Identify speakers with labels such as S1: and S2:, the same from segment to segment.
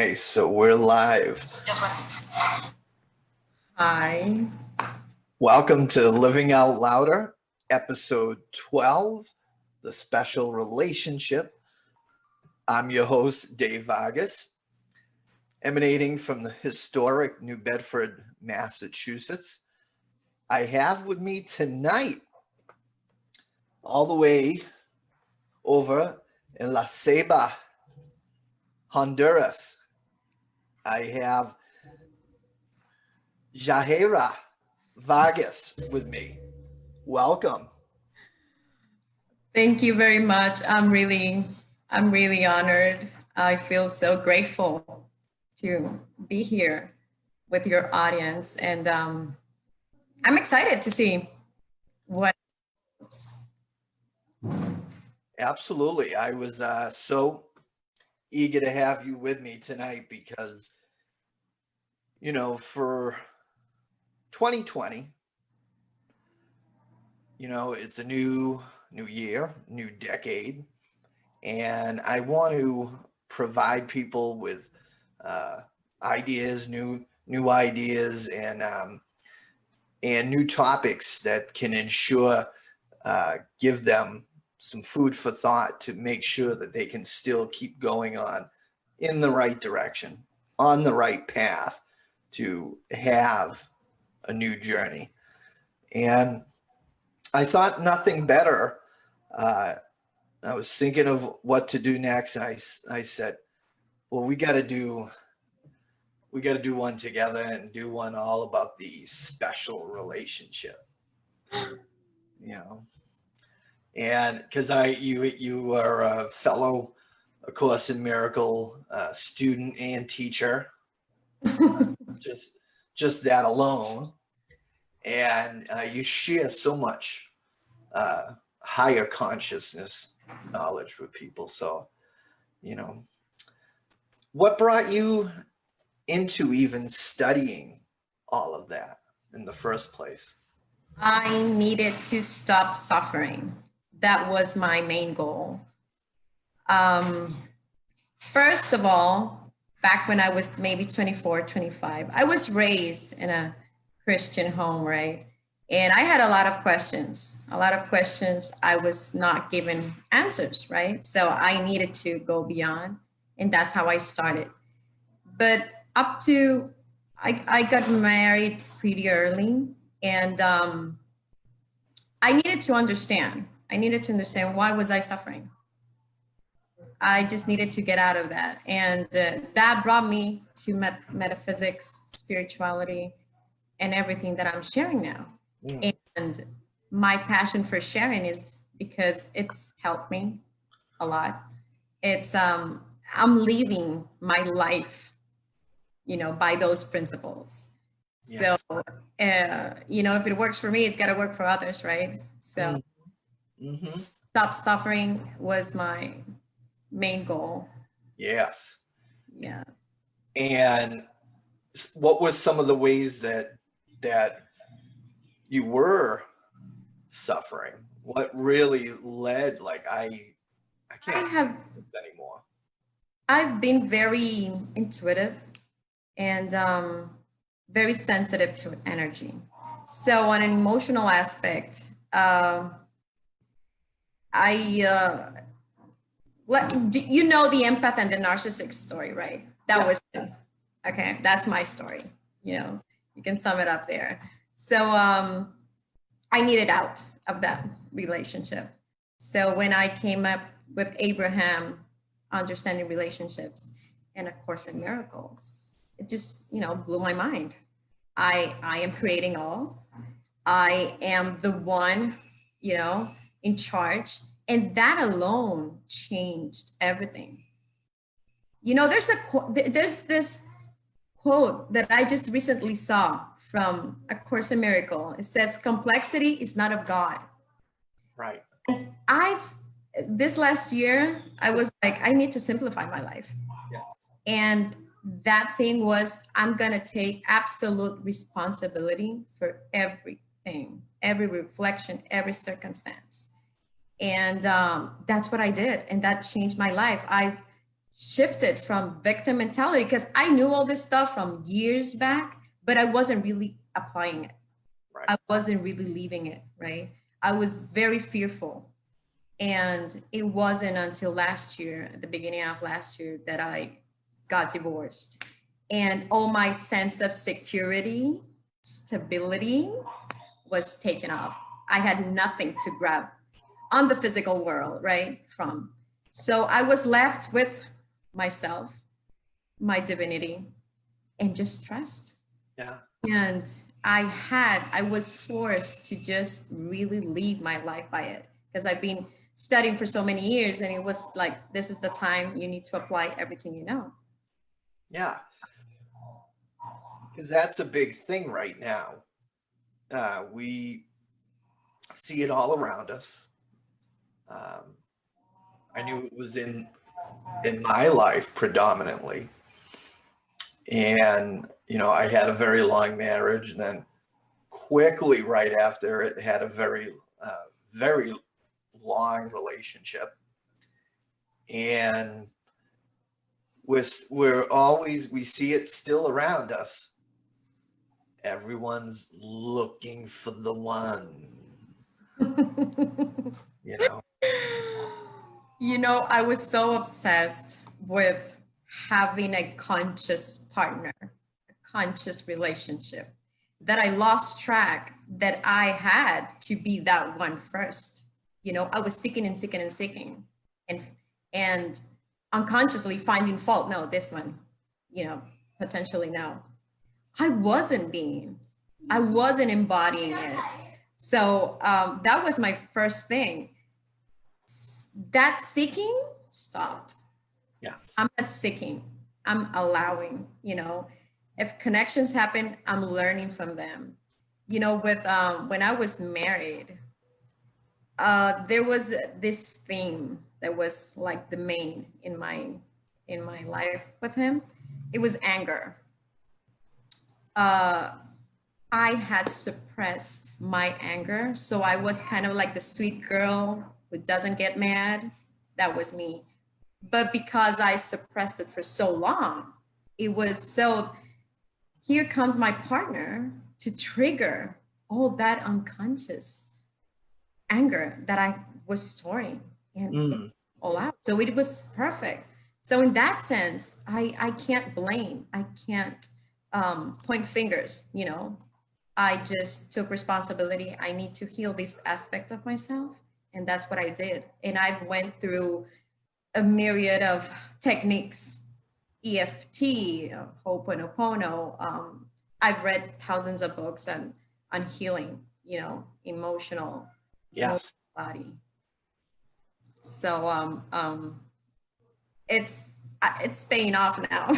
S1: Okay, so we're live.
S2: Hi.
S1: Welcome to Living Out Louder, episode 12, The Special Relationship. I'm your host, Dave Vargas, emanating from the historic New Bedford, Massachusetts. I have with me tonight, all the way over in La Ceiba, Honduras, I have Yajayra Vargas with me. Welcome.
S2: Thank you very much. I'm really honored. I feel so grateful to be here with your audience, and I'm excited to see what.
S1: Absolutely. I was so eager to have you with me tonight because, you know, for 2020, you know, it's a new year, new decade, and I want to provide people with ideas, new ideas, and new topics that can ensure give them some food for thought to make sure that they can still keep going on in the right direction, on the right path to have a new journey. And I thought nothing better. I was thinking of what to do next, and I said, well, we got to do one together and do one all about the special relationship, you know. And because you are a fellow A Course in Miracle student and teacher, just that alone, and you share so much higher consciousness knowledge with people. So, you know, what brought you into even studying all of that in the first place?
S2: I needed to stop suffering. That was my main goal. First of all, back when I was maybe 24, 25, I was raised in a Christian home, right? And I had a lot of questions. I was not given answers, right? So I needed to go beyond. And that's how I started. But up to, I got married pretty early. And I needed to understand. Why was I suffering? I just needed to get out of that. And that brought me to metaphysics, spirituality, and everything that I'm sharing now. Yeah. And my passion for sharing is because it's helped me a lot. It's I'm living my life, you know, by those principles. Yes. So, you know, if it works for me, it's got to work for others, right? So, stop suffering was my main goal.
S1: Yes.
S2: Yeah.
S1: And what was some of the ways that you were suffering? What really led, like, I can't have this anymore?
S2: I've been very intuitive and very sensitive to energy. So on an emotional aspect, you know, the empath and the narcissist story, right? That was, okay, that's my story. You know, you can sum it up there. So I needed out of that relationship. So when I came up with Abraham, Understanding Relationships, and A Course in Miracles, it just, you know, blew my mind. I am creating all. I am the one, you know, in charge. And that alone changed everything. You know, there's this quote that I just recently saw from A Course in Miracle. It says, complexity is not of God.
S1: Right.
S2: And this last year, I was like, I need to simplify my life.
S1: Yes.
S2: And that thing was, I'm going to take absolute responsibility for everything, every reflection, every circumstance. And that's what I did. And that changed my life. I've shifted from victim mentality, because I knew all this stuff from years back, but I wasn't really applying it.
S1: Right.
S2: I wasn't really leaving it, right? I was very fearful. And it wasn't until last year, at the beginning of last year, that I got divorced. And all my sense of security, stability was taken off. I had nothing to grab on the physical world, right? From. So I was left with myself, my divinity, and just trust.
S1: Yeah.
S2: And I was forced to just really leave my life by it, because I've been studying for so many years, and it was like, this is the time you need to apply everything you know.
S1: Yeah. Because that's a big thing right now. We see it all around us. I knew it was in my life predominantly. And, you know, I had a very long marriage, and then quickly right after it had a very long relationship. And we see it still around us. Everyone's looking for the one, you know.
S2: You know, I was so obsessed with having a conscious partner, a conscious relationship, that I lost track that I had to be that one first. You know, I was seeking and seeking and seeking, and unconsciously finding fault. No, this one, you know, potentially no. I wasn't embodying it. So that was my first thing. That seeking stopped.
S1: Yes.
S2: I'm not seeking, I'm allowing, you know. If connections happen, I'm learning from them. You know, with when I was married, there was this theme that was like the main in my life with him. It was anger. I had suppressed my anger, so I was kind of like the sweet girl who doesn't get mad. That was me. But because I suppressed it for so long, it was so, here comes my partner to trigger all that unconscious anger that I was storing and all out. So it was perfect. So in that sense, I can't blame. I can't point fingers, you know. I just took responsibility. I need to heal this aspect of myself. And that's what I did. And I went through a myriad of techniques, EFT, Ho'oponopono. I've read thousands of books on healing, you know, emotional
S1: Yes.
S2: body. So it's staying off now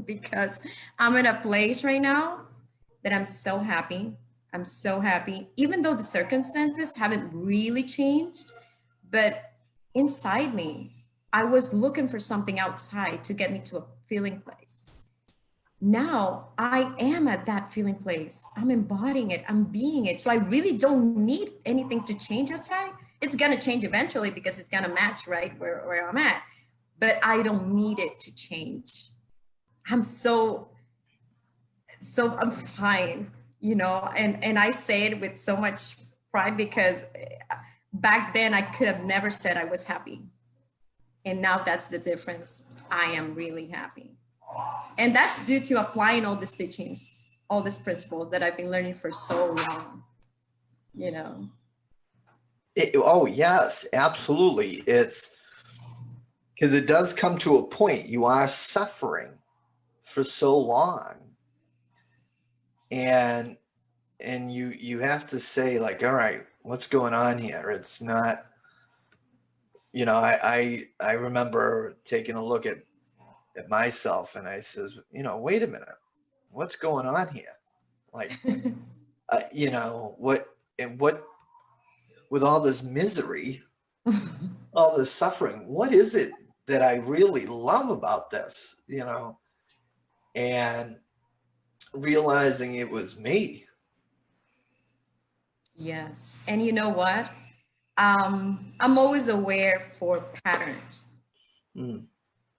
S2: because I'm in a place right now that I'm so happy. I'm so happy, even though the circumstances haven't really changed, but inside me, I was looking for something outside to get me to a feeling place. Now I am at that feeling place. I'm embodying it. I'm being it. So I really don't need anything to change outside. It's going to change eventually because it's going to match right where I'm at. But I don't need it to change. I'm I'm fine, you know, and I say it with so much pride because back then I could have never said I was happy. And now that's the difference. I am really happy. And that's due to applying all the teachings, all these principles that I've been learning for so long, you know.
S1: Oh, yes, absolutely. It's because it does come to a point. You are suffering for so long. And you have to say, like, all right, what's going on here? It's not, you know, I remember taking a look at myself, and I says, you know, wait a minute, what's going on here? Like, you know, what with all this misery, all this suffering, what is it that I really love about this, you know? And realizing it was me.
S2: Yes. And you know what? I'm always aware for patterns.
S1: Mm.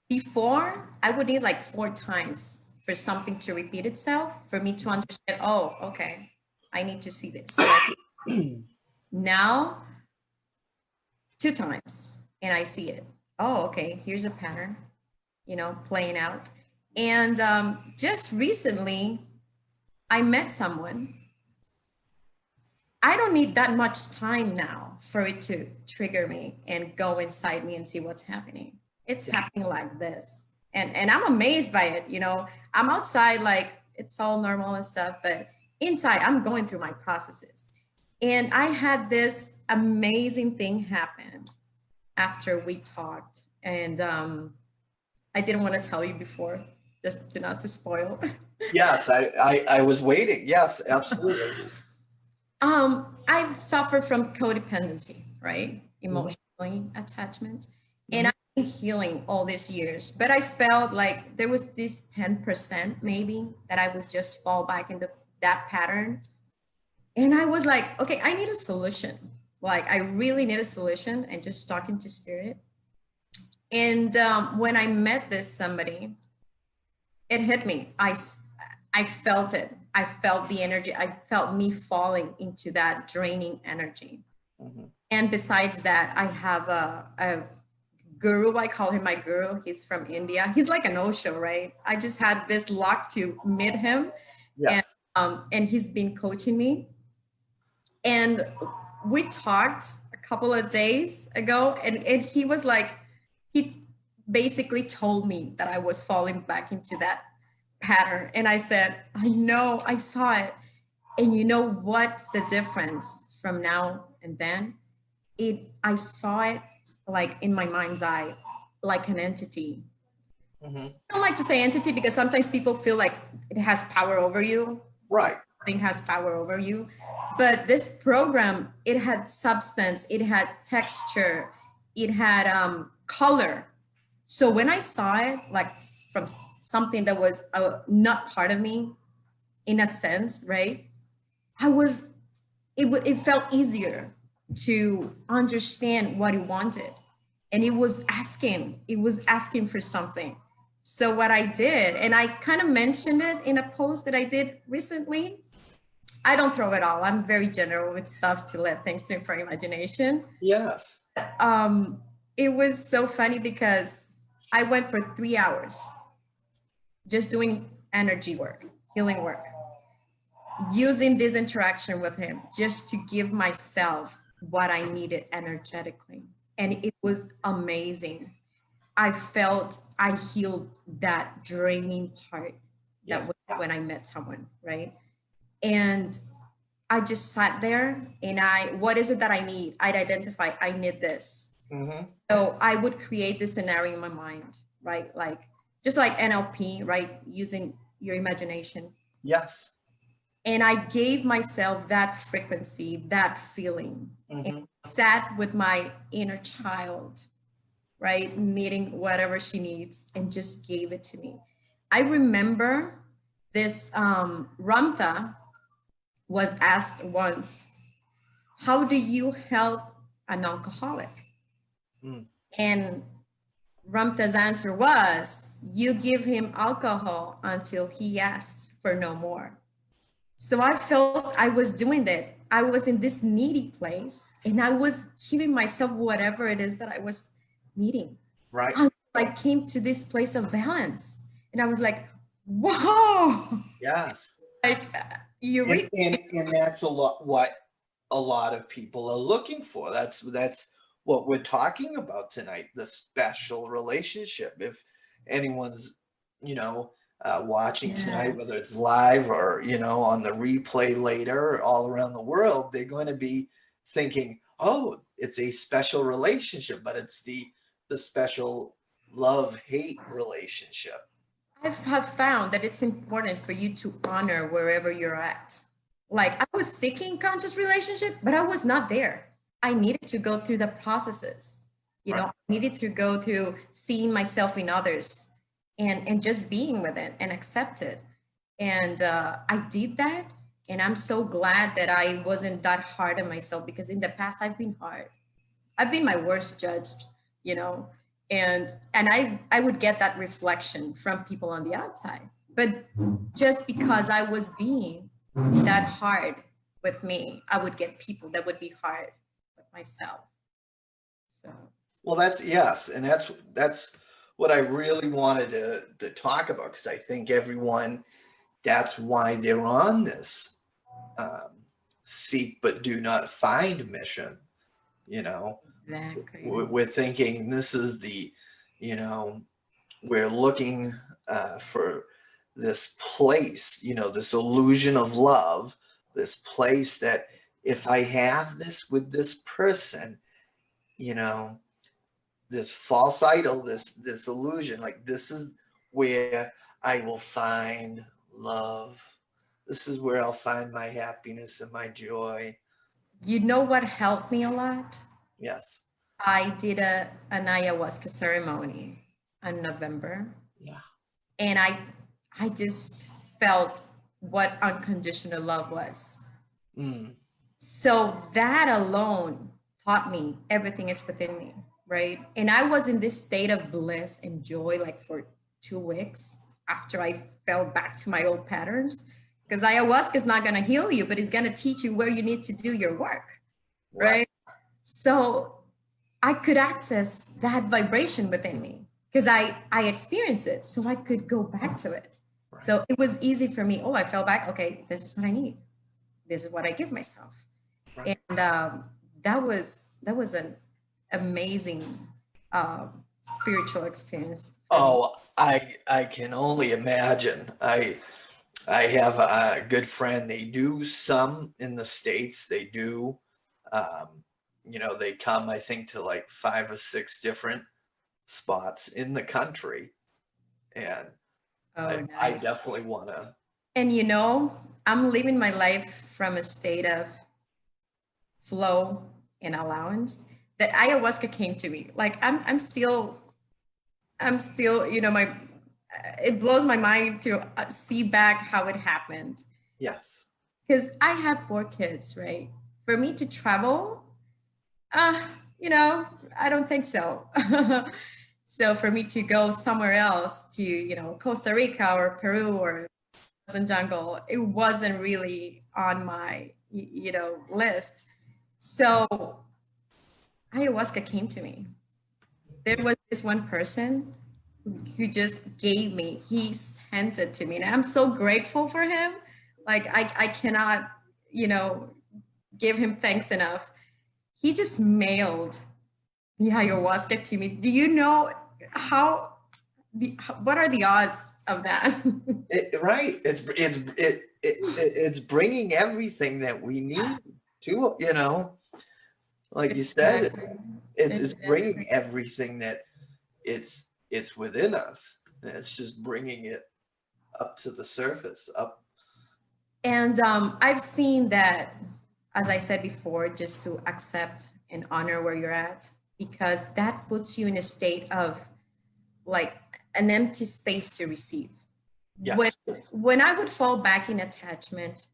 S2: Before, I would need like 4 times for something to repeat itself for me to understand, oh, okay, I need to see this. Right? Now, 2 times and I see it. Oh, okay, here's a pattern, playing out. And just recently, I met someone. I don't need that much time now for it to trigger me and go inside me and see what's happening. It's happening like this. And I'm amazed by it. I'm outside like it's all normal and stuff, but inside I'm going through my processes. And I had this amazing thing happen after we talked. And I didn't want to tell you before, just not to spoil.
S1: Yes, I was waiting. Yes, absolutely.
S2: I've suffered from codependency, right? Emotionally attachment. And I've been healing all these years, but I felt like there was this 10% maybe that I would just fall back into that pattern. And I was like, okay, I need a solution. Like I really need a solution, and just talking to spirit. And when I met this somebody, it hit me. I felt it. I felt the energy. I felt me falling into that draining energy. And besides that, I have a guru. I call him my guru. He's from India. He's like an Osho, right? I just had this luck to meet him.
S1: Yes.
S2: And he's been coaching me. And we talked a couple of days ago, and he was like, he basically told me that I was falling back into that pattern. And I said, I know, I saw it. And you know what's the difference from now and then? I saw it like in my mind's eye, like an entity. I don't like to say entity because sometimes people feel like it has power over you.
S1: Right.
S2: Thing has power over you. But this program, it had substance, it had texture, it had color. So when I saw it, like from something that was not part of me, in a sense, right? It felt easier to understand what it wanted. And it was asking for something. So what I did, and I kind of mentioned it in a post that I did recently, I don't throw it all. I'm very general with stuff to let things to for imagination.
S1: Yes.
S2: It was so funny because I went for 3 hours just doing energy work, healing work, using this interaction with him just to give myself what I needed energetically. And it was amazing. I felt I healed that draining part that was when I met someone, right? And I just sat there and what is it that I need? I'd identify, I need this. So I would create this scenario in my mind, right? Like, just like NLP, right? Using your imagination.
S1: Yes.
S2: And I gave myself that frequency, that feeling, and sat with my inner child, right? Needing whatever she needs, and just gave it to me. I remember this Ramtha was asked once, how do you help an alcoholic? And Ramtha's answer was, you give him alcohol until he asks for no more. So I felt I was doing that. I was in this needy place, and I was giving myself whatever it is that I was needing.
S1: Right.
S2: I came to this place of balance, and I was like, whoa.
S1: Yes.
S2: Like
S1: and that's what a lot of people are looking for. That's what we're talking about tonight, the special relationship. If anyone's, watching tonight, whether it's live or, on the replay later, all around the world, they're going to be thinking, oh, it's a special relationship, but it's the special love-hate relationship.
S2: I have found that it's important for you to honor wherever you're at. Like I was seeking conscious relationship, but I was not there. I needed to go through the processes, I needed to go through seeing myself in others and just being with it and accept it. And I did that. And I'm so glad that I wasn't that hard on myself, because in the past I've been hard. I've been my worst judge, And I would get that reflection from people on the outside. But just because I was being that hard with me, I would get people that would be hard with myself. So
S1: Well, that's yes, and that's what I really wanted to talk about, because I think everyone, that's why they're on this um, seek but do not find mission. You know,
S2: exactly.
S1: we're thinking this is the, you know, we're looking for this place, you know, this illusion of love, this place that if I have this with this person, you know, this false idol, this illusion, like this is where I will find love. This is where I'll find my happiness and my joy.
S2: You know what helped me a lot?
S1: Yes.
S2: I did an ayahuasca ceremony in November,
S1: Yeah.
S2: and I just felt what unconditional love was.
S1: Mm.
S2: So that alone taught me everything is within me, right? And I was in this state of bliss and joy like for 2 weeks after I fell back to my old patterns. Because ayahuasca is not going to heal you, but it's going to teach you where you need to do your work, right? So I could access that vibration within me because I experienced it, so I could go back to it.
S1: Right.
S2: So it was easy for me. Oh, I fell back. Okay, this is what I need. This is what I give myself.
S1: Right.
S2: And that was an amazing spiritual experience.
S1: Oh, I can only imagine. I have a good friend. They do some in the States. They do, you know, they come, I think, to like 5 or 6 different spots in the country. And
S2: Oh,
S1: I
S2: nice.
S1: definitely want to.
S2: And you know, I'm living my life from a state of flow and allowance. That ayahuasca came to me. Like I'm still, you know, it blows my mind to see back how it happened.
S1: Yes.
S2: Because I have 4 kids, right? For me to travel, you know, I don't think so. So for me to go somewhere else to, you know, Costa Rica or Peru or Amazon jungle, it wasn't really on my, you know, list. So ayahuasca came to me. There was this one person who just gave me, he sent it to me. And I'm so grateful for him. Like I cannot, you know, give him thanks enough. He just mailed the ayahuasca to me. Do you know what are the odds of that?
S1: Right. It's bringing everything that we need to, you know, like you said,
S2: Exactly.
S1: it's bringing
S2: Exactly.
S1: everything that it's within us. And it's just bringing it up to the surface, up.
S2: And I've seen that, as I said before, just to accept and honor where you're at, because that puts you in a state of like an empty space to receive. When
S1: Yes.
S2: when I would fall back in attachment,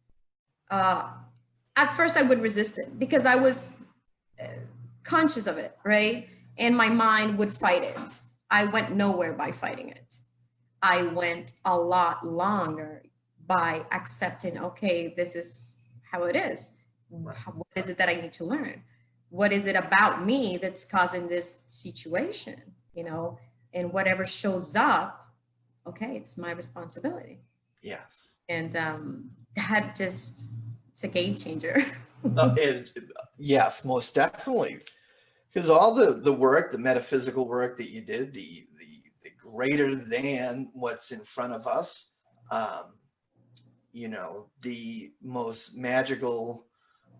S2: uh, at first I would resist it because I was conscious of it, right? And my mind would fight it. I went nowhere by fighting it. I went a lot longer by accepting, okay, this is how it is.
S1: Right.
S2: What is it that I need to learn? What is it about me that's causing this situation? You know, and whatever shows up, okay, it's my responsibility.
S1: Yes.
S2: And that just, it's a game changer.
S1: It, yes, most definitely. Because all the work, the metaphysical work that you did, the greater than what's in front of us, um, you know, the most magical,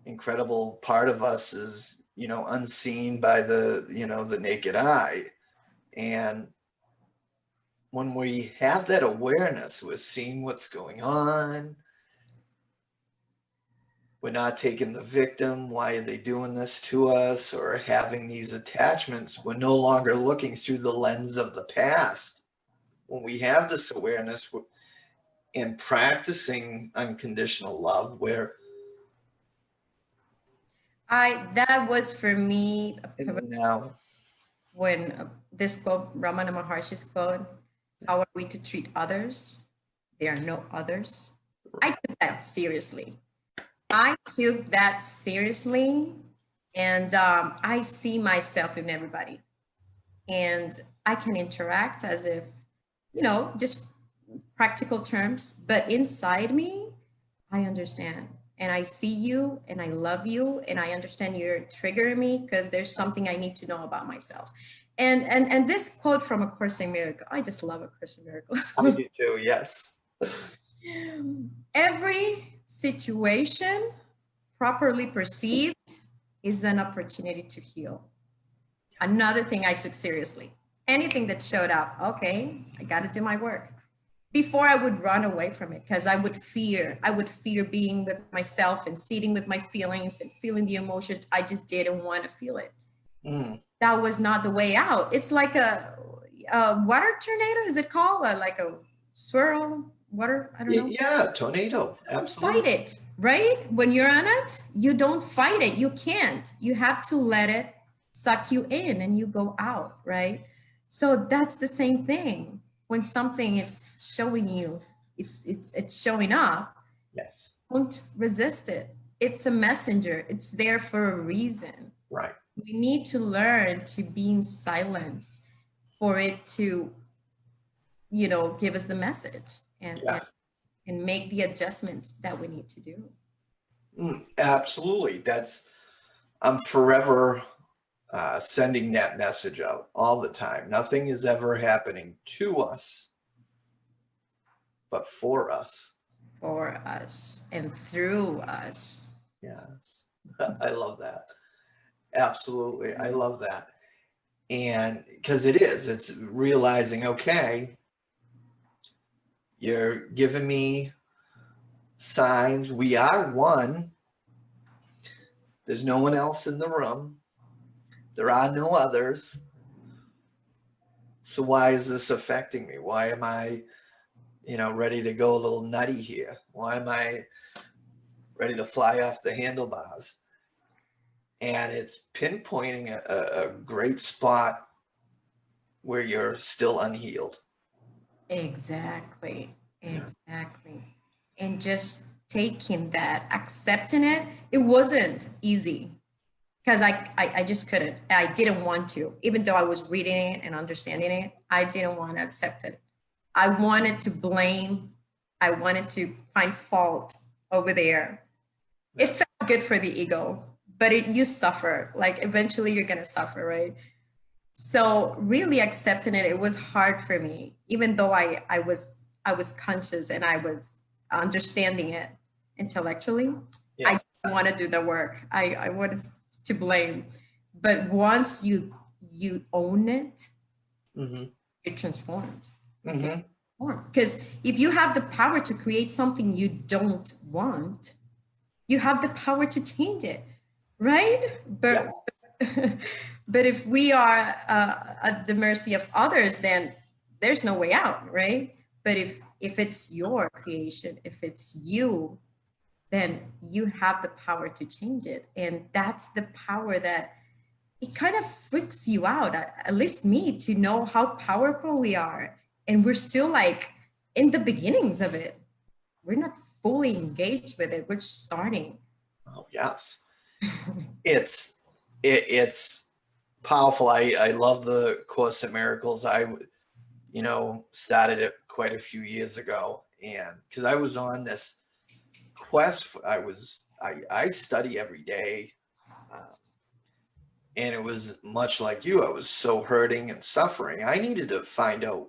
S1: incredible part of us is, you know, unseen by the, you know, the naked eye. And when we have that awareness, we're seeing what's going on. We're not taking the victim. Why are they doing this to us? Or having these attachments. We're no longer looking through the lens of the past. When we have this awareness and practicing unconditional love, where
S2: That was for me a
S1: in the
S2: pivotal
S1: now.
S2: when this quote, Ramana Maharshi's quote, how are we to treat others? There are no others. I took that seriously. I took that seriously, and I see myself in everybody, and I can interact as if, just practical terms, but inside me, I understand. And I see you and I love you and I understand you're triggering me because there's something I need to know about myself. And this quote from A Course in Miracles, I just love A Course in Miracles.
S1: I do too, yes.
S2: Every situation properly perceived is an opportunity to heal. Another thing I took seriously. Anything that showed up, okay, I got to do my work. Before I would run away from it because I would fear being with myself and sitting with my feelings and feeling the emotions. I just didn't want to feel it. That was not the way out. It's like a water tornado. Is it called like a swirl water? I don't know.
S1: Yeah, tornado. Absolutely.
S2: Fight it, right? When you're on it, you don't fight it. You can't. You have to let it suck you in and you go out, right? So that's the same thing. When something is showing you, it's showing up.
S1: Yes.
S2: Don't resist it. It's a messenger. It's there for a reason.
S1: Right.
S2: We need to learn to be in silence for it to, give us the message and make the adjustments that we need to do.
S1: Absolutely. I'm forever sending that message out all the time. Nothing is ever happening to us, but for us.
S2: For us and through us.
S1: Yes. I love that. Absolutely. I love that. And because it's realizing, okay, you're giving me signs. We are one. There's no one else in the room. There are no others. So why is this affecting me? Why am I, ready to go a little nutty here? Why am I ready to fly off the handlebars? And it's pinpointing a great spot where you're still unhealed.
S2: Exactly. And just taking that, accepting it, it wasn't easy because I just couldn't. I didn't want to, even though I was reading it and understanding it, I didn't want to accept it. I wanted to blame. I wanted to find fault over there. It felt good for the ego, but you suffer. Like eventually you're going to suffer, right? So really accepting it, it was hard for me, even though I was conscious and I was understanding it intellectually. Yes. I didn't want to do the work. I wanted to blame. But once you own it, you're transformed. Because if you have the power to create something you don't want, you have the power to change it, right? But but if we are at the mercy of others, then there's no way out, right? But if it's your creation, if it's you, then you have the power to change it. And that's the power that it kind of freaks you out, at least me, to know how powerful we are. And we're still like in the beginnings of it. We're not fully engaged with it. We're starting.
S1: Oh, yes. It's powerful. I love the Course in Miracles. I, started it quite a few years ago, and because I was on this quest, I study every day, and it was much like you. I was so hurting and suffering. I needed to find out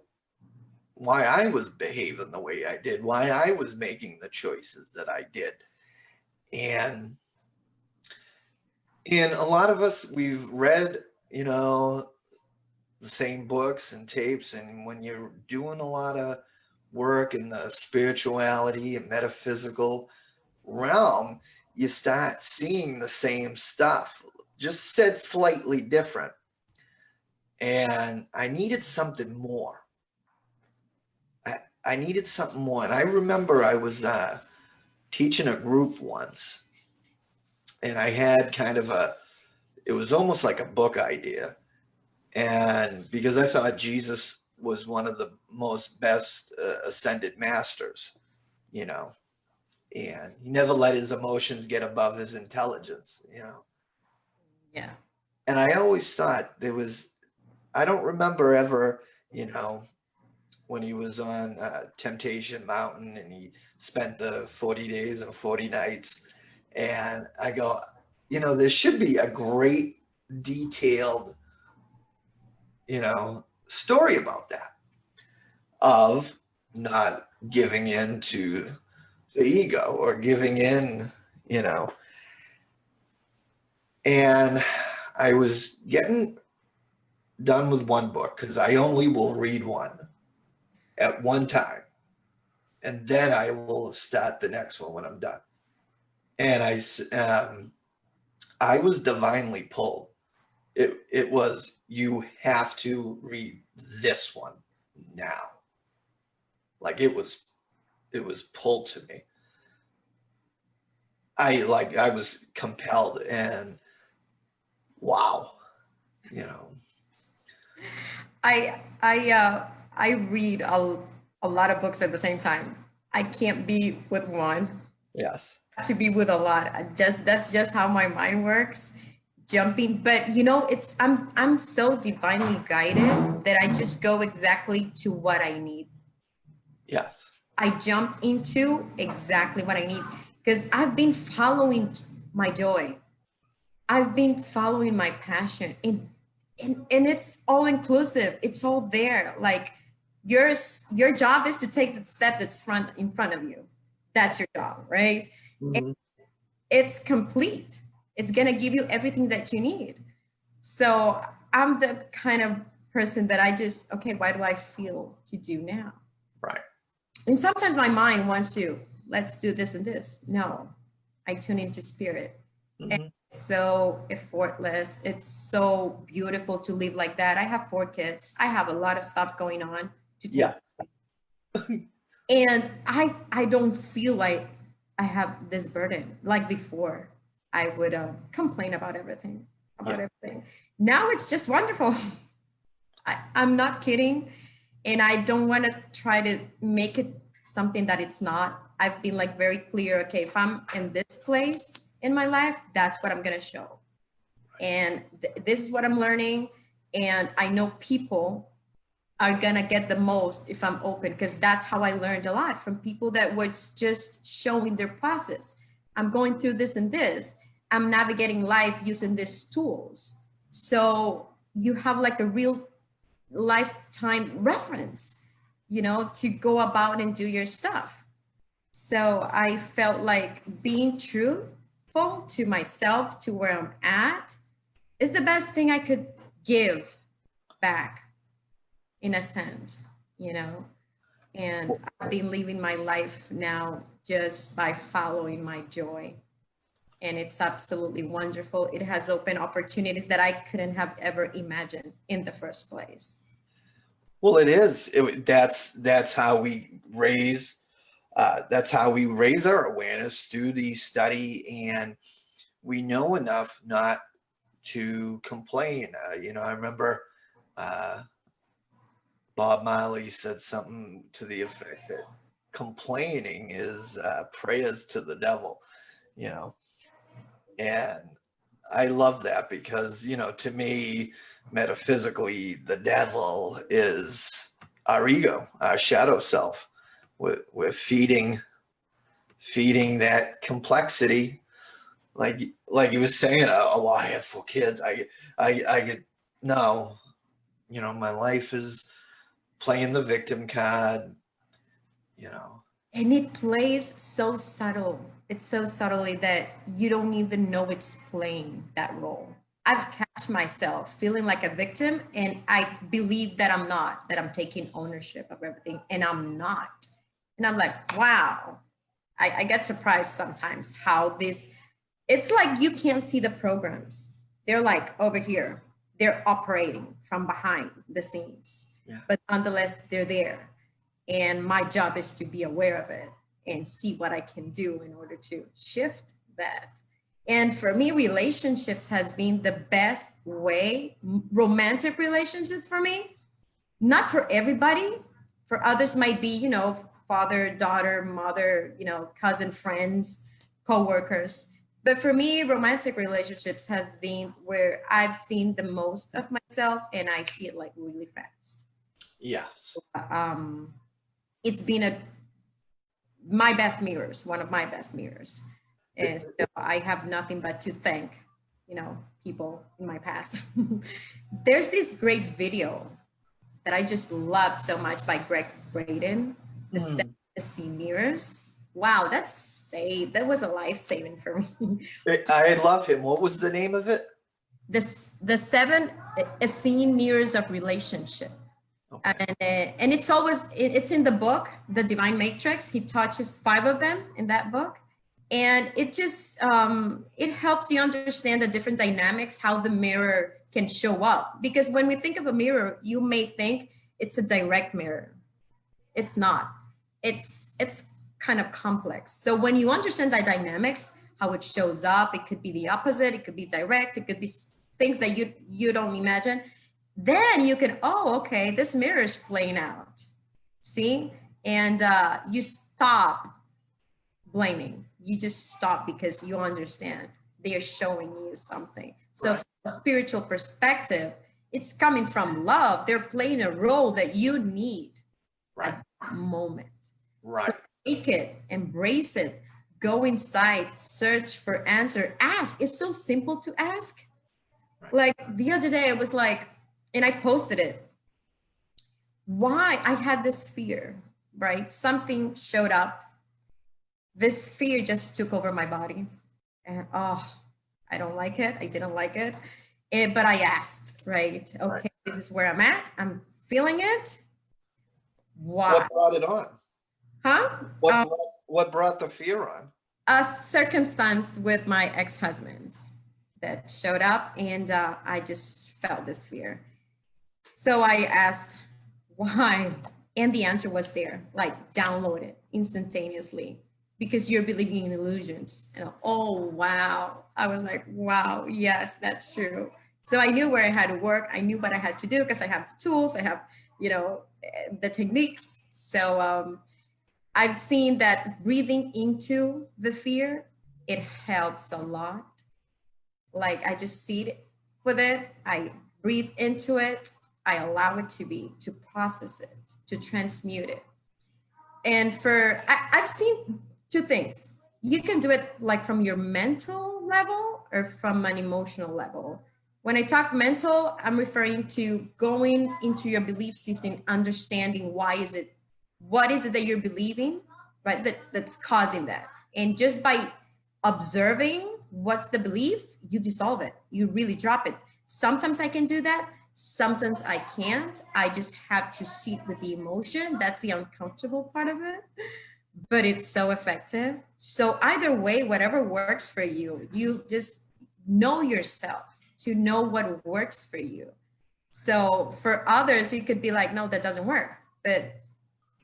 S1: why I was behaving the way I did, why I was making the choices that I did, and a lot of us, we've read, the same books and tapes. And when you're doing a lot of work in the spirituality and metaphysical realm, you start seeing the same stuff, just said slightly different. And I needed something more. I needed something more. And I remember I was teaching a group once, and I had kind of it was almost like a book idea. And because I thought Jesus was one of the most best ascended masters, you know, and he never let his emotions get above his intelligence, you know.
S2: Yeah.
S1: And I always thought I don't remember ever, you know, when he was on Temptation Mountain and he spent the 40 days and 40 nights. And I go, you know, there should be a great detailed, you know, story about that, of not giving in to the ego or giving in, you know. And I was getting done with one book because I only will read one at one time, and then I will start the next one when I'm done. And I was divinely pulled. It was, you have to read this one now. Like it was pulled to me. I was compelled, and wow, you know.
S2: I read a lot of books at the same time. I can't be with one.
S1: Yes.
S2: To be with a lot. That's just how my mind works. Jumping, but you know, I'm so divinely guided that I just go exactly to what I need.
S1: Yes.
S2: I jump into exactly what I need because I've been following my joy. I've been following my passion, and it's all inclusive. It's all there. Like your job is to take the step that's in front of you. That's your job, right?
S1: Mm-hmm.
S2: It's complete. It's going to give you everything that you need. So I'm the kind of person that I just, okay, why do I feel to do now?
S1: Right.
S2: And sometimes my mind wants to, let's do this and this. No, I tune into spirit.
S1: Mm-hmm.
S2: It's so effortless. It's so beautiful to live like that. I have 4 kids. I have a lot of stuff going on to take.
S1: Yes.
S2: And I don't feel like I have this burden like before. I would complain about everything, Now it's just wonderful. I'm not kidding. And I don't want to try to make it something that it's not. I've been like very clear. Okay, if I'm in this place in my life, that's what I'm going to show. And this is what I'm learning. And I know people are gonna get the most if I'm open, because that's how I learned a lot from people that was just showing their process. I'm going through this and this. I'm navigating life using these tools. So you have like a real lifetime reference, you know, to go about and do your stuff. So I felt like being truthful to myself, to where I'm at, is the best thing I could give back, in a sense, you know. And I've been living my life now just by following my joy. And it's absolutely wonderful. It has opened opportunities that I couldn't have ever imagined in the first place.
S1: Well, it is. That's how we raise. That's how we raise our awareness through the study, and we know enough not to complain. You know, I remember Bob Marley said something to the effect that complaining is prayers to the devil. You know, and I love that because, you know, to me, metaphysically, the devil is our ego, our shadow self. We're feeding that complexity, like you was saying. Oh, well, I have 4 kids. I get no. You know, my life is playing the victim card. You know,
S2: And it plays so subtle. It's so subtly that you don't even know it's playing that role. I've catch myself feeling like a victim, and I believe that I'm not, that I'm taking ownership of everything, and I'm not. And I'm like, wow. I get surprised sometimes how this, it's like you can't see the programs. They're like over here. They're operating from behind the scenes.
S1: Yeah.
S2: But nonetheless, they're there. And my job is to be aware of it and see what I can do in order to shift that. And for me, relationships has been the best way, romantic relationship for me, not for everybody. For others might be, you know, father, daughter, mother, you know, cousin, friends, co-workers. But for me, romantic relationships have been where I've seen the most of myself and I see it like really fast.
S1: Yes.
S2: Um, it's been my best mirrors, one of my best mirrors. And so I have nothing but to thank, you know, people in my past. There's this great video that I just loved so much by Greg Braden, the Sea Mirrors. Wow, that was a life saving for me.
S1: I love him. What was the name of it?
S2: The seven ACIM mirrors of relationship. Okay. And it's always, it's in the book, The Divine Matrix. He touches 5 of them in that book. And it just, it helps you understand the different dynamics, how the mirror can show up. Because when we think of a mirror, you may think it's a direct mirror. It's not. It's kind of complex. So when you understand the dynamics, how it shows up, it could be the opposite, it could be direct, it could be things that you don't imagine. Then you can, oh, okay, this mirror is playing out. See? And you stop blaming. You just stop because you understand they are showing you something. So right. From a spiritual perspective, it's coming from love. They're playing a role that you need at that moment.
S1: Right.
S2: So take it, embrace it, go inside, search for answer, ask. It's so simple to ask. Right. Like the other day, it was like, and I posted it. Why I had this fear, right? Something showed up. This fear just took over my body. And I don't like it. I didn't like it. But I asked, right? Okay, right. This is where I'm at. I'm feeling it. Why?
S1: What brought it on?
S2: Huh?
S1: What brought the fear on?
S2: A circumstance with my ex-husband that showed up, and I just felt this fear. So I asked why, and the answer was there, like download it instantaneously, because you're believing in illusions. And oh, wow. I was like, wow, yes, that's true. So I knew where I had to work. I knew what I had to do because I have the tools, I have, you know, the techniques. So I've seen that breathing into the fear, it helps a lot. Like I just sit with it, I breathe into it, I allow it to be, to process it, to transmute it. And I've seen 2 things. You can do it like from your mental level or from an emotional level. When I talk mental, I'm referring to going into your belief system, understanding what is it that you're believing, right? That's causing that. And just by observing what's the belief, you dissolve it. You really drop it. Sometimes I can do that. Sometimes I can't. I just have to sit with the emotion. That's the uncomfortable part of it, but it's so effective. So either way, whatever works for you, you just know yourself to know what works for you. So for others, it could be like, no, that doesn't work, but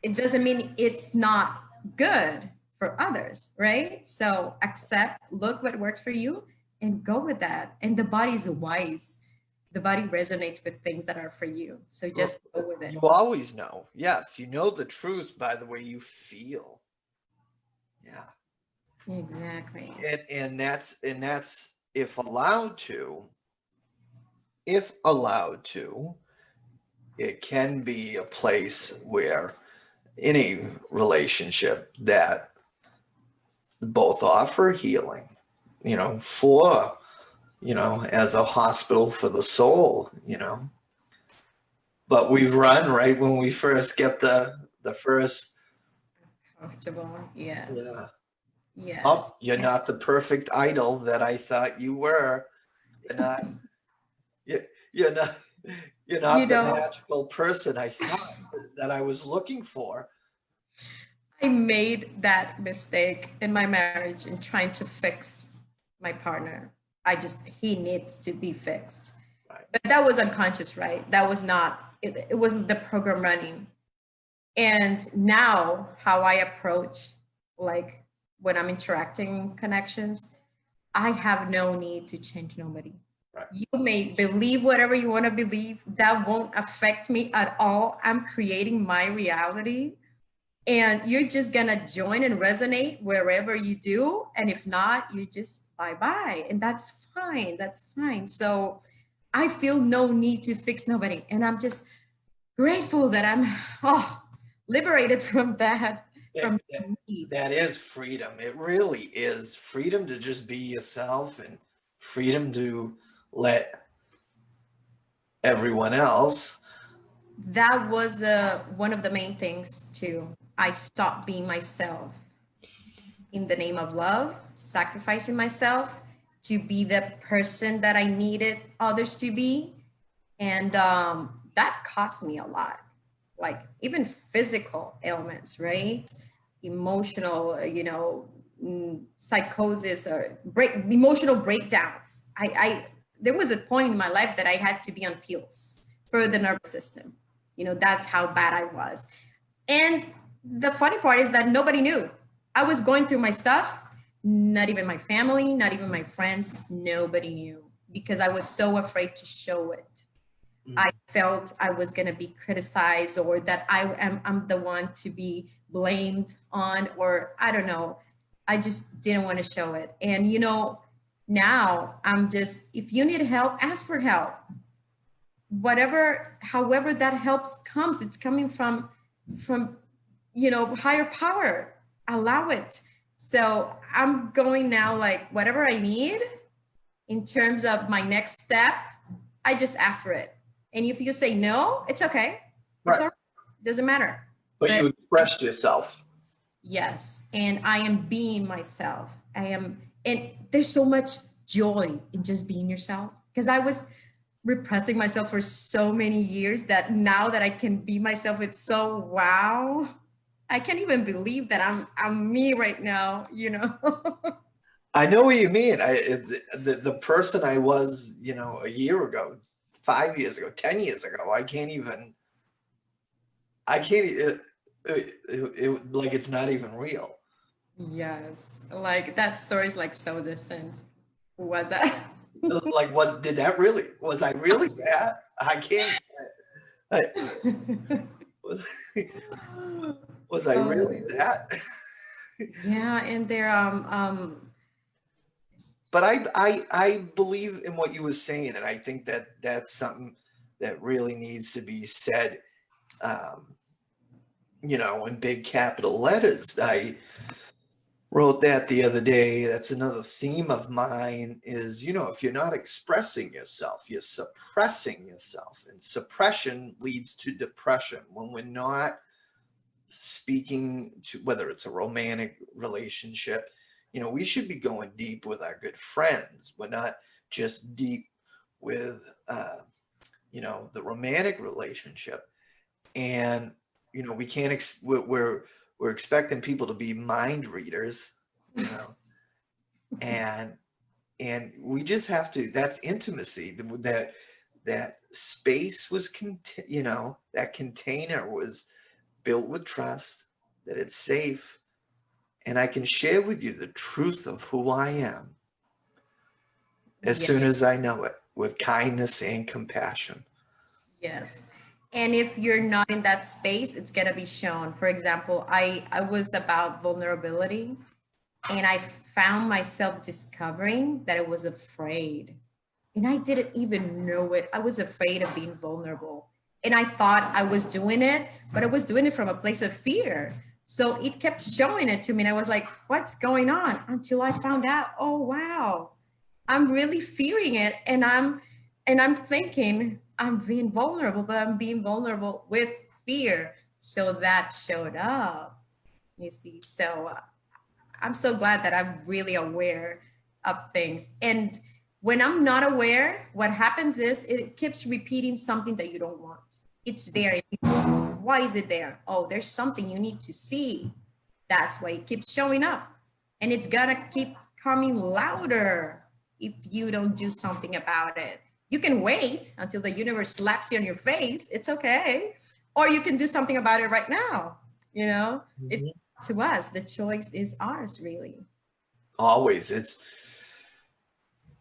S2: it doesn't mean it's not good for others, right? So accept, look what works for you and go with that. And the body is wise. The body resonates with things that are for you. So just go with it.
S1: You always know. Yes, you know the truth by the way you feel. Yeah.
S2: Exactly.
S1: And that's if allowed to, it can be a place where any relationship that both offer healing, you know, for, you know, as a hospital for the soul, you know. But we've run right when we first get the first
S2: comfortable. Yes.
S1: Yeah.
S2: Yes.
S1: Oh, you're not the perfect idol that I thought you were. You're not. You're not. You're not the magical person I thought that I was looking for.
S2: I made that mistake in my marriage in trying to fix my partner. He needs to be fixed. Right. But that was unconscious, right? That was not, it wasn't the program running. And now how I approach, like when I'm interacting connections, I have no need to change nobody.
S1: Right.
S2: You may believe whatever you want to believe. That won't affect me at all. I'm creating my reality. And you're just going to join and resonate wherever you do. And if not, you just bye bye. And that's fine. That's fine. So I feel no need to fix nobody. And I'm just grateful that I'm liberated from that. From need.
S1: That is freedom. It really is freedom to just be yourself and freedom to let everyone else.
S2: That was one of the main things too. I stopped being myself in the name of love, sacrificing myself to be the person that I needed others to be. And that cost me a lot, like even physical ailments, right? Emotional, psychosis or emotional breakdowns. There was a point in my life that I had to be on pills for the nervous system. That's how bad I was. And the funny part is that nobody knew. I was going through my stuff, not even my family, not even my friends, nobody knew because I was so afraid to show it. I felt I was going to be criticized or that I'm the one to be blamed on, or I don't know. I just didn't want to show it. And, now I'm just, if you need help, ask for help. However that helps comes, it's coming from, higher power. Allow it. So I'm going now, like whatever I need in terms of my next step, I just ask for it. And if you say no, it's okay. It's all right. Doesn't matter.
S1: But you expressed yourself.
S2: Yes. And I am being myself. And there's so much joy in just being yourself. Because I was repressing myself for so many years that now that I can be myself, it's so wow. I can't even believe that I'm me right now,
S1: I know what you mean. The person I was, a year ago, 5 years ago, 10 years ago, like it's not even real.
S2: Yes. Like that story is like so distant. Who was that?
S1: Like, was I really that? I can't, was I really that?
S2: Yeah. And they're,
S1: but I believe in what you were saying, and I think that that's something that really needs to be said, in big capital letters. I wrote that the other day. That's another theme of mine is, if you're not expressing yourself, you're suppressing yourself, and suppression leads to depression. When we're not speaking to, whether it's a romantic relationship, we should be going deep with our good friends. We're not just deep with, the romantic relationship. And, we can't, we're expecting people to be mind readers, and we just have to, that's intimacy, that space was, that container was built with trust, that it's safe. And I can share with you the truth of who I am as soon as I know it, with kindness and compassion.
S2: Yes. And if you're not in that space, it's going to be shown. For example, I was about vulnerability, and I found myself discovering that I was afraid. And I didn't even know it. I was afraid of being vulnerable. And I thought I was doing it, but I was doing it from a place of fear. So it kept showing it to me. And I was like, what's going on? Until I found out, oh, wow, I'm really fearing it. And I'm thinking I'm being vulnerable, but I'm being vulnerable with fear. So that showed up, you see. So I'm so glad that I'm really aware of things. And when I'm not aware, what happens is it keeps repeating something that you don't want. It's there. Why is it there? Oh, there's something you need to see. That's why it keeps showing up. And it's gonna keep coming louder if you don't do something about it. You can wait until the universe slaps you on your face. It's okay. Or you can do something about it right now. To us, the choice is ours, really.
S1: Always.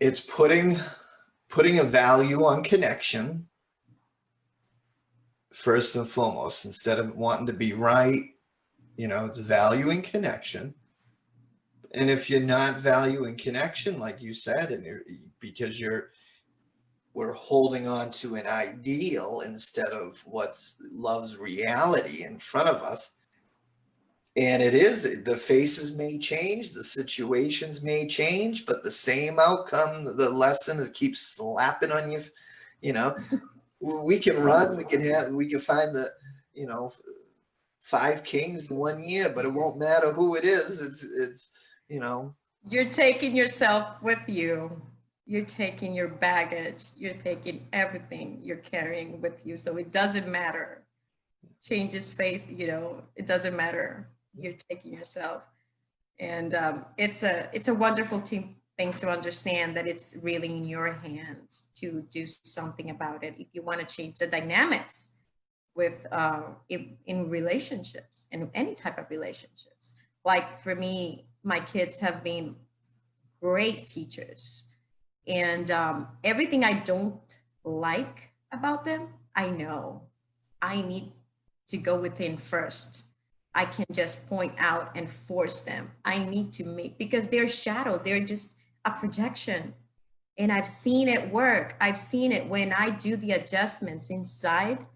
S1: it's putting a value on connection first and foremost, instead of wanting to be right. It's valuing connection. And if you're not valuing connection, like you said, and because we're holding on to an ideal instead of what's love's reality in front of us. And the faces may change, the situations may change, but the same outcome, the lesson is keep slapping on you. We can run, we can find the, 5 kings in 1 year, but it won't matter who it is. It's
S2: You're taking yourself with you. You're taking your baggage. You're taking everything you're carrying with you. So it doesn't matter. Changes face, it doesn't matter. You're taking yourself. And it's a wonderful thing to understand that it's really in your hands to do something about it. If you want to change the dynamics with in relationships, in any type of relationships. Like for me, my kids have been great teachers, and everything I don't like about them, I know I need to go within first. I can just point out and force them. I need to make, because they're shadow, they're just a projection. And I've seen it work. I've seen it when I do the adjustments inside,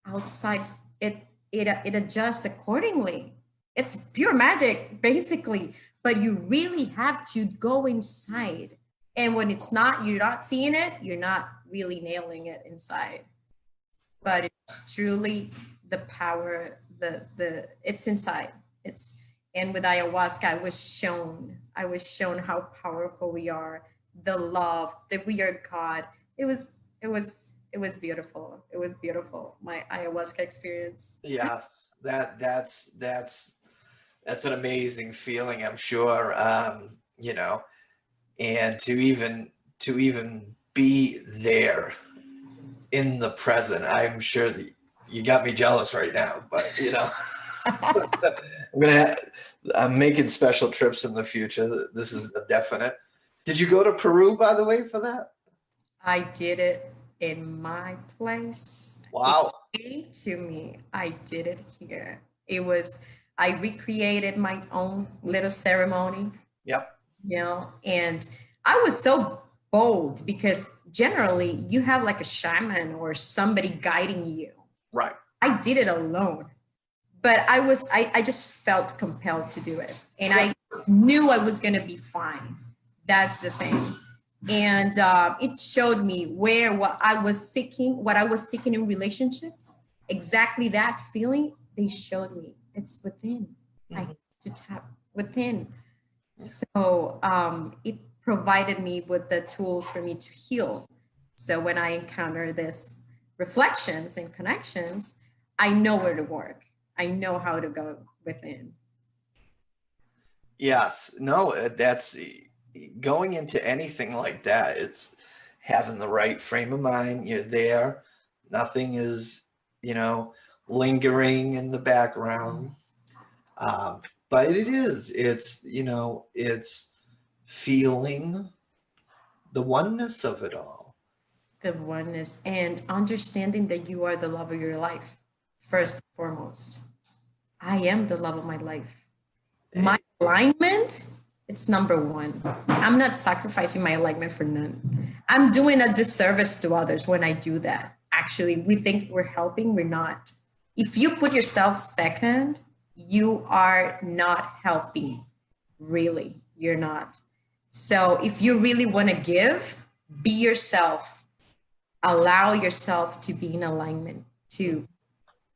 S2: outside, it adjusts accordingly. It's pure magic, basically, but you really have to go inside. And when you're not seeing it, you're not really nailing it inside. But it's truly the power, it's inside. And with ayahuasca, I was shown how powerful we are, the love that we are God. It was beautiful. It was beautiful. My ayahuasca experience.
S1: Yes, that's an amazing feeling, I'm sure. And to even be there in the present, I'm sure that you got me jealous right now, but I'm making special trips in the future. This is a definite. Did you go to Peru, by the way, for that?
S2: I did it in my place.
S1: Wow.
S2: It came to me. I did it here. I recreated my own little ceremony.
S1: Yep.
S2: And I was so bold because generally you have like a shaman or somebody guiding you.
S1: Right.
S2: I did it alone, but I just felt compelled to do it. And I knew I was going to be fine. That's the thing. And it showed me what I was seeking in relationships, exactly that feeling. They showed me it's within. I have to tap within. So it provided me with the tools for me to heal. So when I encounter this reflections and connections, I know where to work. I know how to go within.
S1: Yes. No, that's going into anything like that. It's having the right frame of mind. You're there. Nothing is, lingering in the background. But it's feeling the oneness of it all.
S2: The oneness and understanding that you are the love of your life, first and foremost. I am the love of my life. My alignment, it's number one. I'm not sacrificing my alignment for none. I'm doing a disservice to others when I do that. Actually, we think we're helping, we're not. If you put yourself second, you are not helping. Really, you're not. So if you really want to give, be yourself. Allow yourself to be in alignment to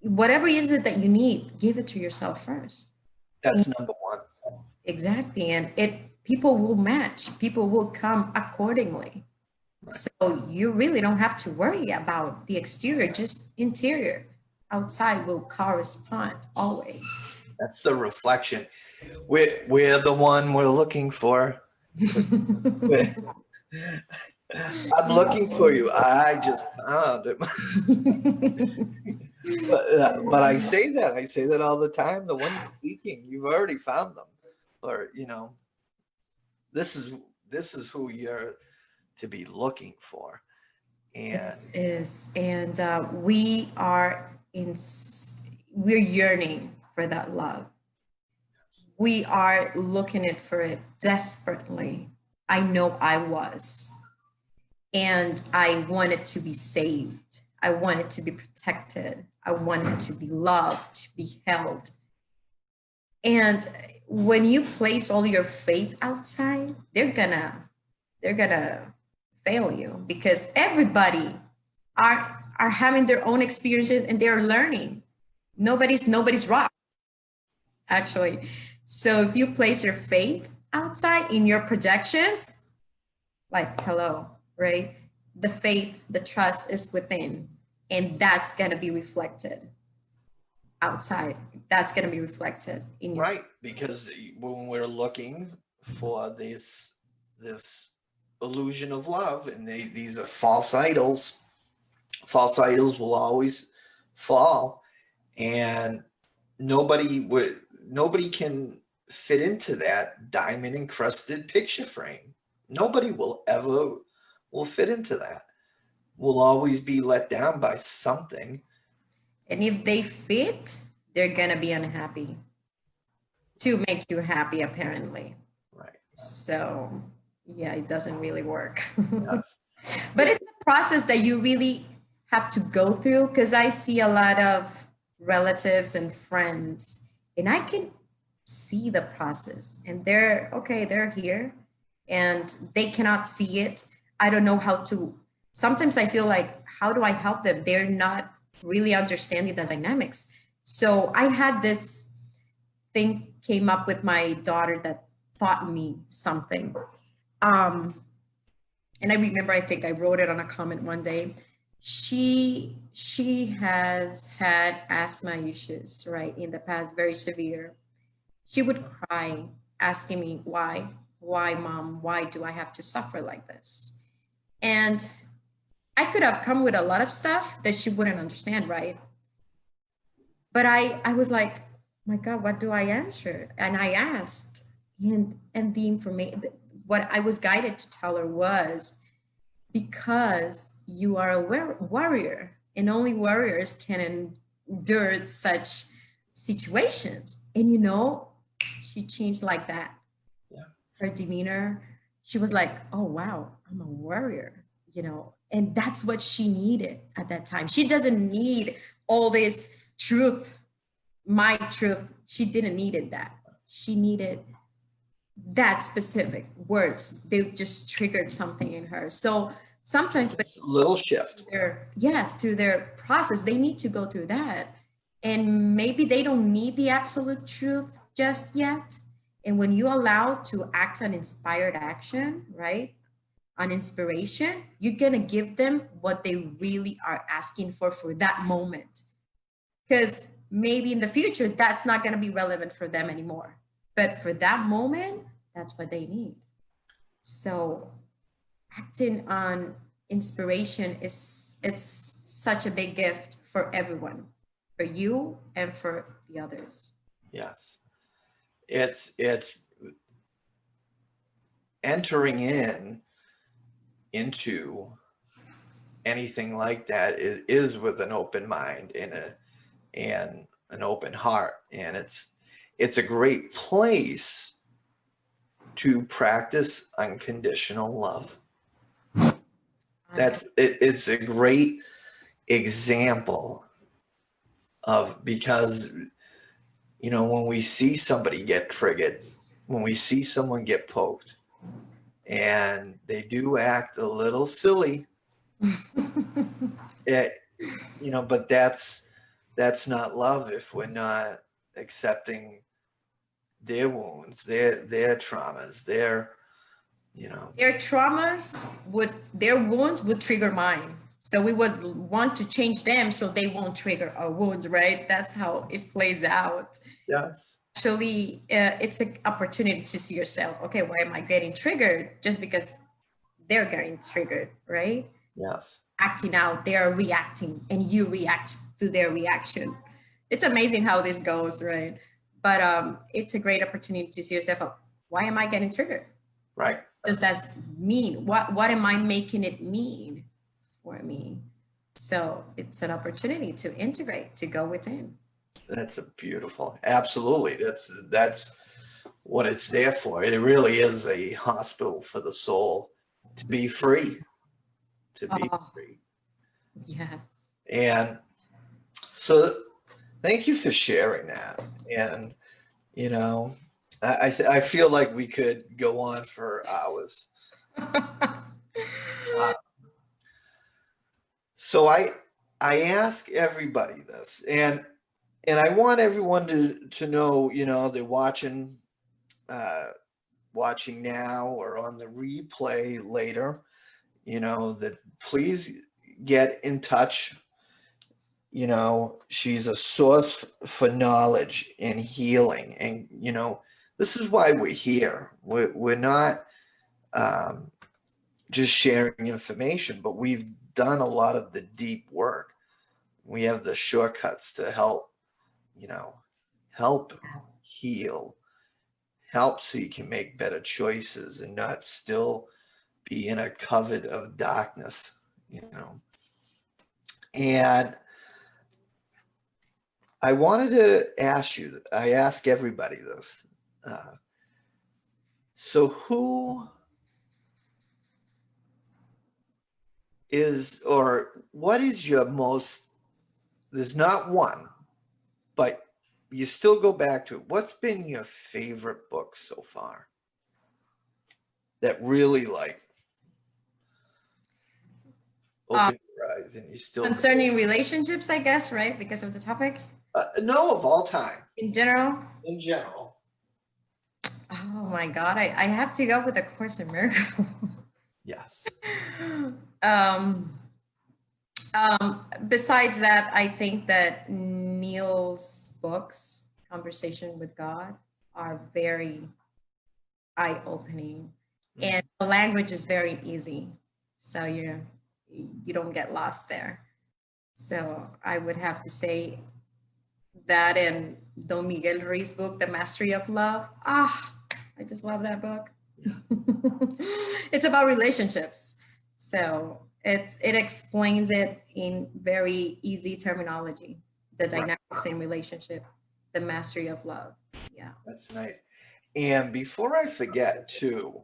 S2: whatever is it that you need, give it to yourself first.
S1: That's number one.
S2: Exactly. And people will match, people will come accordingly. Right. So you really don't have to worry about the exterior, just interior. Outside will correspond always.
S1: That's the reflection. We're the one we're looking for. I'm looking for you. I just found it. But I say that all the time. The one you're seeking, you've already found them. Or, this this is who you're to be looking for. And
S2: This is, and we're yearning for that love. We are looking it for it desperately. I know I was. And I wanted to be saved. I wanted to be protected. I wanted to be loved, to be held. And when you place all your faith outside, they're gonna fail you, because everybody are having their own experiences and they're learning. Nobody's rock, actually. So if you place your faith outside in your projections, like, hello, right? The faith, the trust is within, and that's going to be reflected outside. That's going to be reflected in your
S1: right, because when we're looking for this illusion of love, and these are false idols will always fall, and nobody can fit into that diamond encrusted picture frame. Nobody will fit into that. We'll always be let down by something.
S2: And if they fit, they're gonna be unhappy to make you happy, apparently.
S1: Right.
S2: So yeah, it doesn't really work.
S1: Yes.
S2: But it's a process that you really have to go through, because I see a lot of relatives and friends, and I can see the process, and they're here and they cannot see it. I don't know how to, sometimes I feel like, how do I help them? They're not really understanding the dynamics. So I had this thing came up with my daughter that taught me something. And I remember, I think I wrote it on a comment one day. She has had asthma issues, right, in the past, very severe. She would cry asking me, why, mom, why do I have to suffer like this? And I could have come with a lot of stuff that she wouldn't understand, right? But I was like, my God, what do I answer? And I asked, and the information, what I was guided to tell her was, because you are a warrior, and only warriors can endure such situations. And she changed like that.
S1: Yeah.
S2: Her demeanor, she was like, oh wow, I'm a warrior, and that's what she needed at that time. She doesn't need all this truth, my truth. She didn't need that. She needed that specific words. They just triggered something in her. So sometimes
S1: it's a little shift.
S2: Through their process, they need to go through that. And maybe they don't need the absolute truth just yet. And when you allow to act on inspired action, right, on inspiration, you're going to give them what they really are asking for that moment. Because maybe in the future, that's not going to be relevant for them anymore. But for that moment, that's what they need. So acting on inspiration it's such a big gift for everyone, for you and for the others.
S1: Yes. It's entering into anything like that is with an open mind and an open heart, and it's a great place to practice unconditional love. It's a great example of, because when we see somebody get triggered, when we see someone get poked and they do act a little silly, but that's not love if we're not accepting their wounds, their traumas, their
S2: traumas their wounds would trigger mine. So we would want to change them so they won't trigger our wounds, right? That's how it plays out.
S1: Yes.
S2: Actually, it's an opportunity to see yourself. Okay, why am I getting triggered? Just because they're getting triggered, right?
S1: Yes.
S2: Acting out, they're reacting, and you react to their reaction. It's amazing how this goes, right? But it's a great opportunity to see yourself. Why am I getting triggered?
S1: Right.
S2: does that mean? What am I making it mean for me? So it's an opportunity to integrate, to go within.
S1: That's a beautiful, absolutely. That's what it's there for. It really is a hospital for the soul to be free, to be
S2: Oh,
S1: free.
S2: yes.
S1: And so thank you for sharing that. And, you know, I feel like we could go on for hours. Uh, so I ask everybody this, and I want everyone to know, you know, they're uh, watching now or on the replay later, you know, that please get in touch. You know, she's a source for knowledge and healing. And, you know, this is why we're here. We're not um, just sharing information, but we've done a lot of the deep work. We have the shortcuts to help, you know, help heal, help so you can make better choices and not still be in a covet of darkness, you know. And I wanted to ask you, I ask everybody this. Uh, so who is, or what is your most, there's not one, but you still go back to it. What's been your favorite book so far that really like
S2: Um,
S1: opened your eyes and you still go?
S2: Concerning relationships, I guess, right? Because of the topic
S1: No, of all time,
S2: in general.
S1: in general.
S2: Oh my God, I have to go with A Course in Miracles.
S1: Yes.
S2: um, Besides that, I think that Neil's books, Conversation with God, are very eye-opening, and the language is very easy, so you don't get lost there. So I would have to say that, and Don Miguel Ruiz's book, The Mastery of Love. Ah, I just love that book. It's about relationships, so it explains it in very easy terminology, the dynamics in relationship, the mastery of love. Yeah.
S1: That's nice. And before I forget too,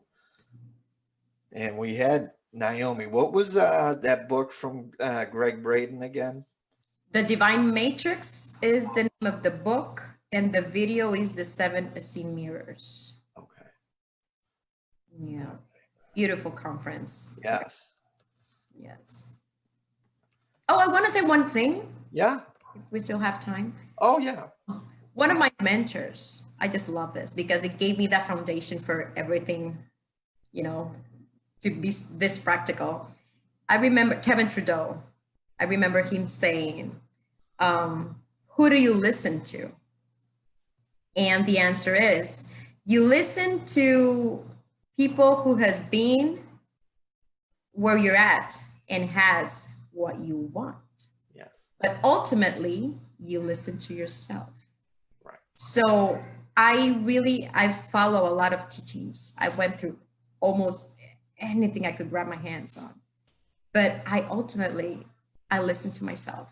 S1: and we had Naomi, what was that book from Greg Braden again?
S2: The Divine Matrix is the name of the book, and the video is The Seven ACIM Mirrors.
S1: Okay.
S2: Yeah. Beautiful conference.
S1: Yes.
S2: Yes. Oh, I want to say one thing,
S1: Yeah.
S2: if we still have time.
S1: Oh, yeah.
S2: One of my mentors, I just love this because it gave me that foundation for everything, you know, to be this practical. I remember Kevin Trudeau. I remember him saying, who do you listen to? And the answer is, you listen to people who has been where you're at and has what you want.
S1: Yes.
S2: But ultimately, you listen to yourself.
S1: Right.
S2: So I follow a lot of teachings. I went through almost anything I could grab my hands on. But I listen to myself.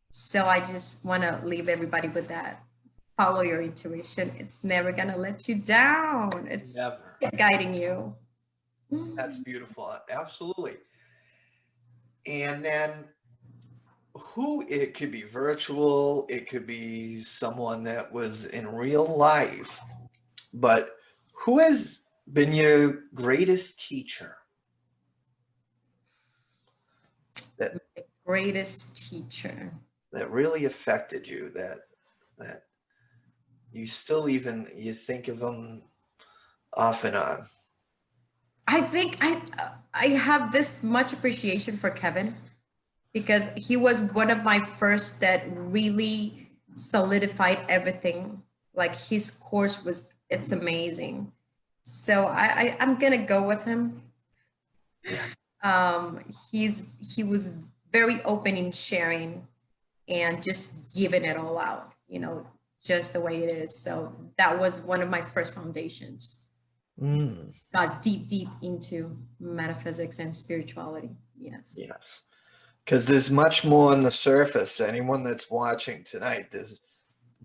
S2: So I just want to leave everybody with that. Follow your intuition. It's never going to let you down. It's
S1: Never.
S2: guiding you.
S1: That's beautiful. Absolutely. And then it could be virtual, it could be someone that was in real life, but who has been your greatest teacher? That
S2: My greatest teacher.
S1: that really affected you, that you still even you think of them off and on.
S2: I think I have this much appreciation for Kevin because he was one of my first that really solidified everything. Like his course it's amazing. So I'm gonna go with him.
S1: Yeah.
S2: He was very open in sharing and just giving it all out, just the way it is. So that was one of my first foundations. got deep into metaphysics and spirituality. Yes.
S1: Yes. Because there's much more on the surface. Anyone that's watching tonight, there's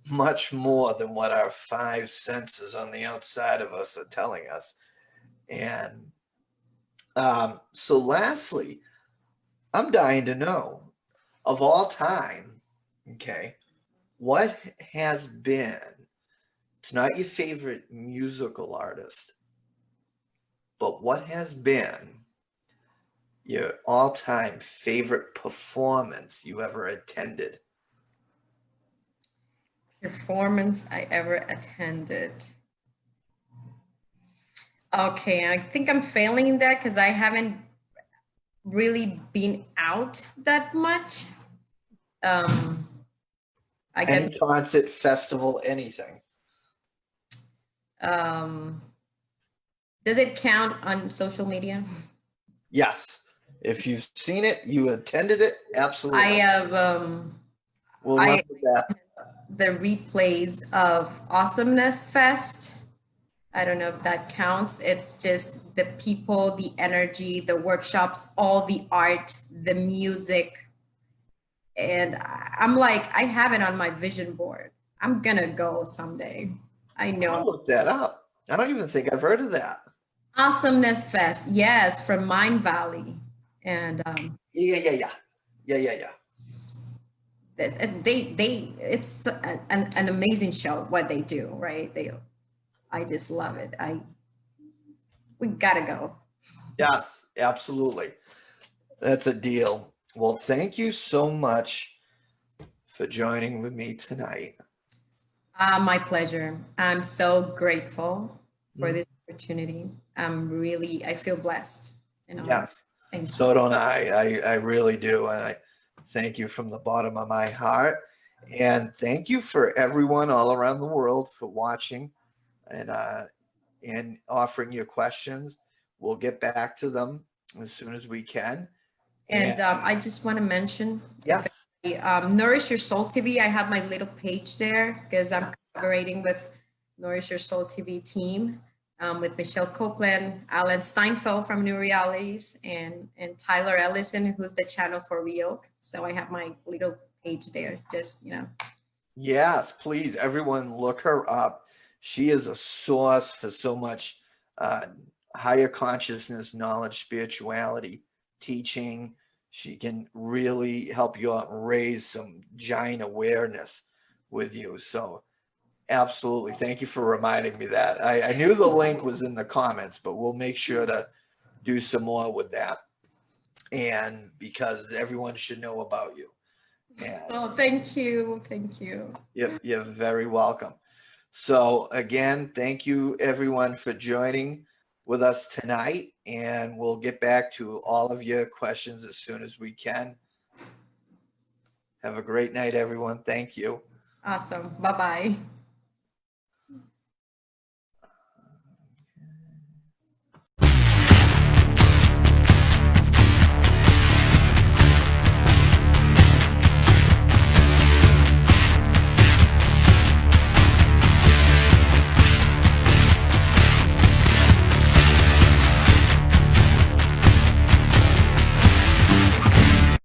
S1: much more than what our five senses on the outside of us are telling us. And so lastly, I'm dying to know, of all time, okay, what has been, it's not your favorite musical artist, but what has been your all-time favorite performance you ever attended?
S2: Performance I ever attended. Okay, I think I'm failing in that because I haven't really been out that much. I
S1: Any
S2: get
S1: concert, festival, anything?
S2: does it count on social media?
S1: Yes. If you've seen it, you attended it,
S2: I
S1: absolutely.
S2: have
S1: We'll run
S2: I
S1: with that.
S2: the replays of Awesomeness Fest. I don't know if that counts. It's just the people, the energy, the workshops, all the art, the music. And I'm like, I have it on my vision board. I'm gonna go someday. I
S1: I'll
S2: know.
S1: look that up. I don't even think I've heard of that.
S2: Awesomeness Fest, yes, from Mind Valley. And
S1: Yeah, yeah, yeah. Yeah, yeah, yeah.
S2: it's an amazing show what they do, right? I just love it. We gotta go.
S1: Yes, absolutely. That's a deal. Well, thank you so much for joining with me tonight.
S2: My pleasure. I'm so grateful for
S1: Mm.
S2: this opportunity. I feel blessed and honored.
S1: Yes,
S2: Thank you.
S1: so don't I. I really do. And I thank you from the bottom of my heart. And thank you for everyone all around the world for watching and offering your questions. We'll get back to them as soon as we can. And
S2: And I just want to mention, if
S1: yes,
S2: Nourish Your Soul TV, I have my little page there because I'm
S1: yes,
S2: collaborating with Nourish Your Soul TV team with Michelle Copeland, Alan Steinfeld from New Realities, and Tyler Ellison, who's the channel for Reoak. So I have my little page there. Just
S1: yes, please, everyone look her up. She is a source for so much uh, higher consciousness knowledge, spirituality, teaching. She can really help you out and raise some giant awareness with you. So absolutely. Thank you for reminding me that. I knew the link was in the comments, but we'll make sure to do some more with that. And because everyone should know about you. And
S2: Oh, thank you. Thank you.
S1: you're very welcome. So again, thank you everyone for joining with us tonight, and we'll get back to all of your questions as soon as we can. Have a great night, everyone. Thank you.
S2: Awesome. Bye bye.